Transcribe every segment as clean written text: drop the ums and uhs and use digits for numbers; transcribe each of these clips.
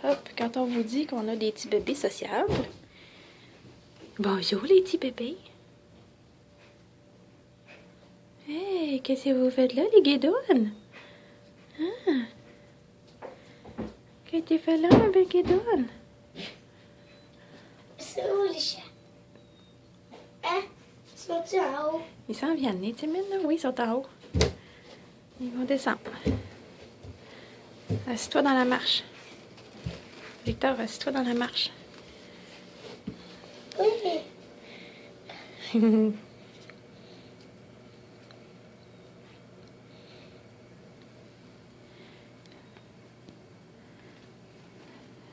Hop, quand on vous dit qu'on a des petits bébés sociables. Bonjour les petits bébés. Hey, qu'est-ce que vous faites là, les guédounes? Ah. Qu'est-ce que tu fais là avec guédounes? C'est où les chats? Hein? Sont-ils en haut? Ils s'en viennent, les timides, là? Oui, ils sont en haut. Ils vont descendre. Assis-toi dans la marche. Victor, assis-toi dans la marche. Oui.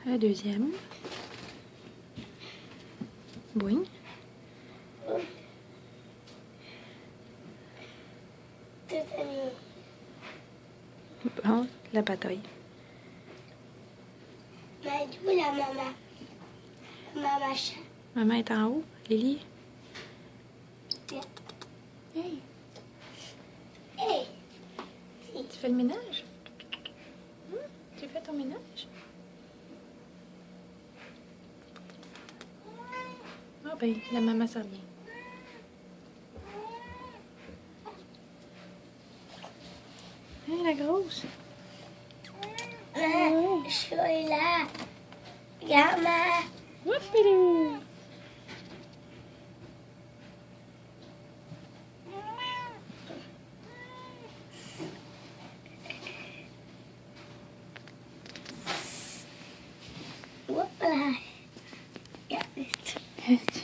Un deuxième. Boing. Tout est mieux. Bon, la bataille. Mais d'où la maman? Maman chat. Maman est en haut. Lily. Viens. Hey, Hey! tu fais le ménage? Tu fais ton ménage? Ah ben, la maman s'en vient. Hey, la grosse. Maman, je suis là. Regarde, maman. Whoopidoo. Voilà. Regarde.